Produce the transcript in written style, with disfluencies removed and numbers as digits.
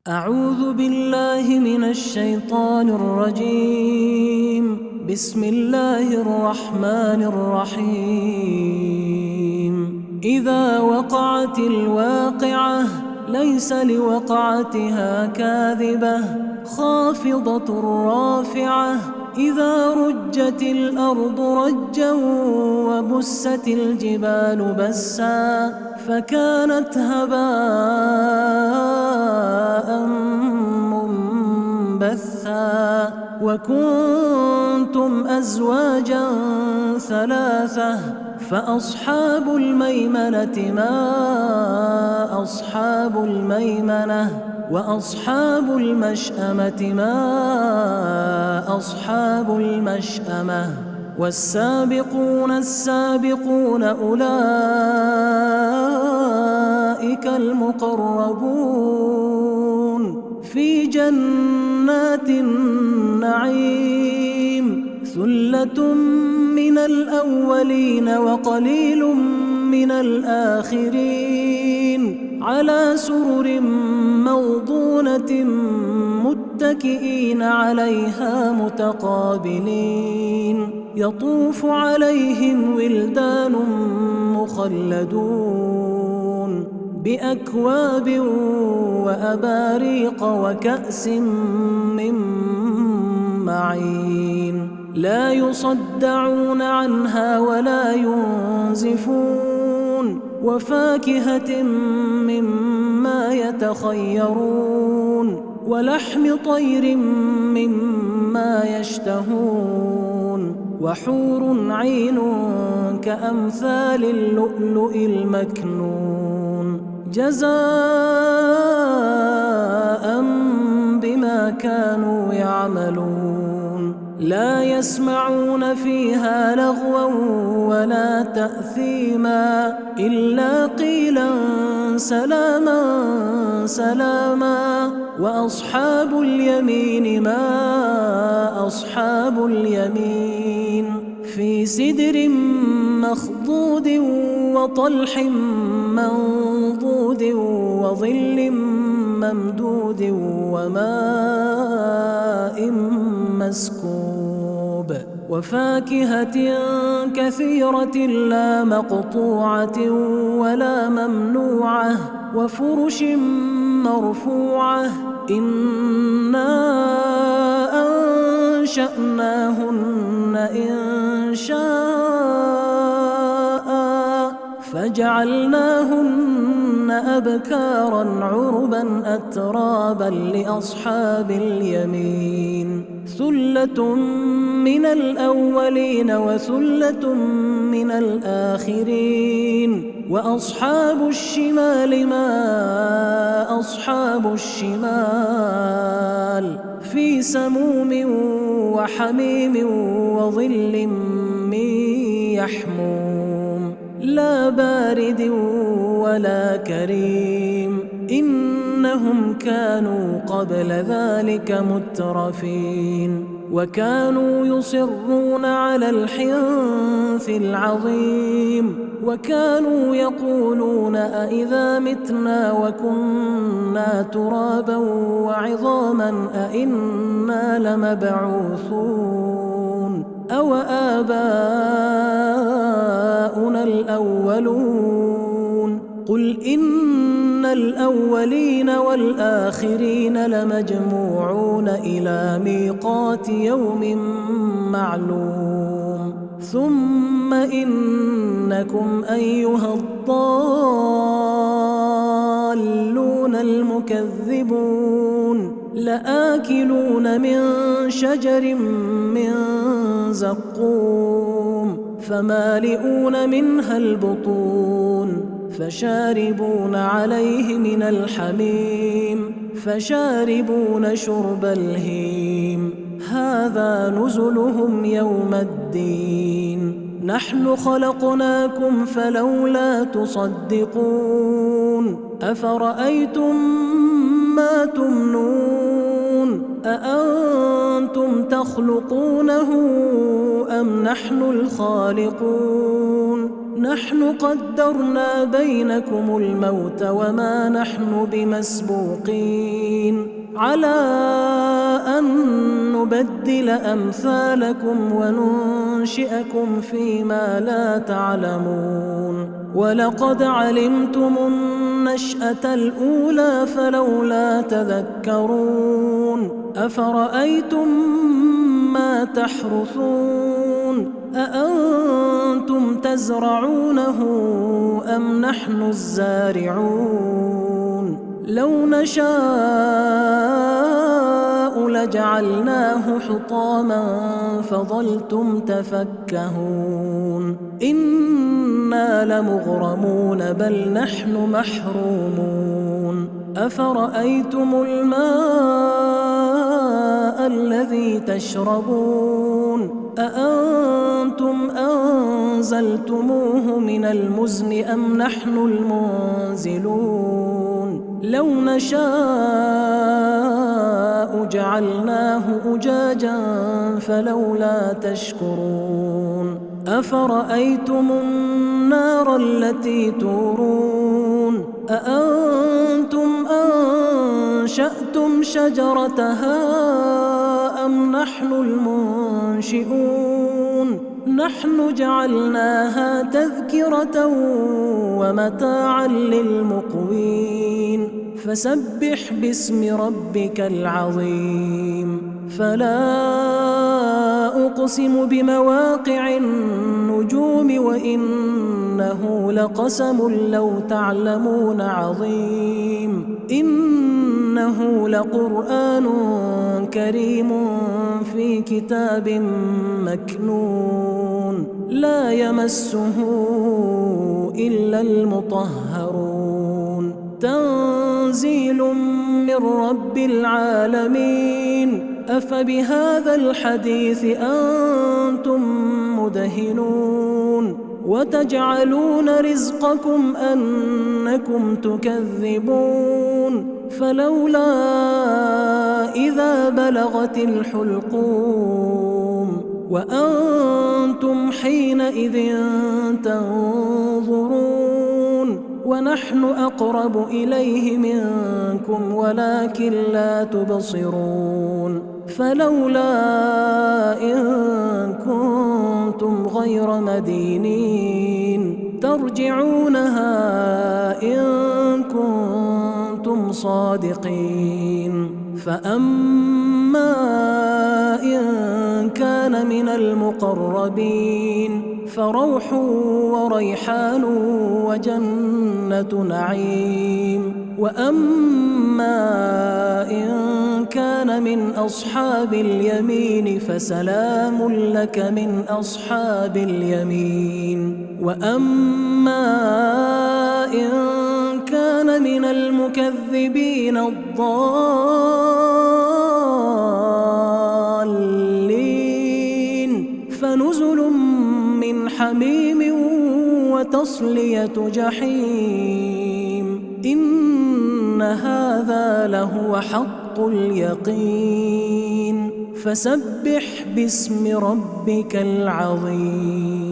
أعوذ بالله من الشيطان الرجيم. بسم الله الرحمن الرحيم. إذا وقعت الواقعة ليس لوقعتها كاذبة خافضة رافعة. إذا رجت الأرض رجا وبست الجبال بسا فكانت هباء منبثا وكنتم أزواجا ثلاثة فأصحاب الميمنة ما أصحاب الميمنة وأصحاب المشأمة ما أصحاب المشأمة والسابقون السابقون أولئك المقربون في جنات النعيم. ثلة من الأولين وقليل من الآخرين على سرر موضونة متكئين عليها متقابلين. يطوف عليهم ولدان مخلدون بأكواب وأباريق وكأس من معين لا يصدعون عنها ولا ينزفون وفاكهة مما يتخيرون ولحم طير مما يشتهون وحور عين كأمثال اللؤلؤ المكنون جزاء بما كانوا يعملون. لا يسمعون فيها لغوا ولا تأثيما إلا قيلا سلاما سلاما. وأصحاب اليمين ما أصحاب اليمين في سدر مخضود وطلح منضود وظل ممدود وماء مسكوب وفاكهة كثيرة لا مقطوعة ولا ممنوعة وفرش مرفوعة. إنا أنشأناهن إنشاء فجعلناهن أبكارا عربا أترابا لأصحاب اليمين. ثلة من الأولين وثلة من الآخرين. وأصحاب الشمال ما أصحاب الشمال في سموم وحميم وظل من يحموم لا بارد ولا كريم. إنهم كانوا قبل ذلك مترفين وكانوا يصرون على الحنث العظيم وكانوا يقولون أإذا متنا وكنا ترابا وعظاما أإنا لمبعوثون أو آباؤنا الأولون. قل إن الأولين والآخرين لمجموعون إلى ميقات يوم معلوم. ثم إنكم أيها الضالون المكذبون لآكلون من شجر من زقوم فمالئون منها البطون فشاربون عليه من الحميم فشاربون شرب الهيم. هذا نزلهم يوم الدين. نحن خلقناكم فلولا تصدقون. أفرأيتم ما تمنون أأنتم تخلقونه أم نحن الخالقون؟ نحن قدرنا بينكم الموت وما نحن بمسبوقين على أن نبدل أمثالكم وننشئكم فيما لا تعلمون ولقد علمتم النشأة الأولى فلولا تذكرون أفرأيتم ما تحرثون أأنتم تزرعونه أم نحن الزارعون لو نشاء لجعلناه حطاما فظلتم تفكهون إنا لمغرمون بل نحن محرومون أفرأيتم الماء الذي تشربون أأنتم أنزلتموه من المزن أم نحن المنزلون لو نشاء جعلناه أجاجا فلولا تشكرون أفرأيتم النار التي تورون أأنتم أنشأتم شجرتها أم نحن المنشئون نحن جعلناها تذكرة ومتاعا للمقوين فسبح باسم ربك العظيم فلا أقسم بمواقع النجوم وإنه لقسم لو تعلمون عظيم إنه لقرآن كريم في كتاب مكنون لا يمسه إلا المطهرون تنزيل من رب العالمين أفبهذا الحديث أنتم مدهنون وتجعلون رزقكم أنكم تكذبون فلولا إذا بلغت الحلقوم وأنتم حينئذ تنظرون ونحن أقرب إليه منكم ولكن لا تبصرون فلولا إن كنتم غير مدينين ترجعونها إن كنتم صادقين فأما إن كان من المقربين فروح وريحان وجنة نعيم وأما إن كان من أصحاب اليمين فسلام لك من أصحاب اليمين وأما إن كان من المكذبين الضالين فنزل من حميم وتصلية جحيم إن هذا لهو حق اليقين فسبح باسم ربك العظيم.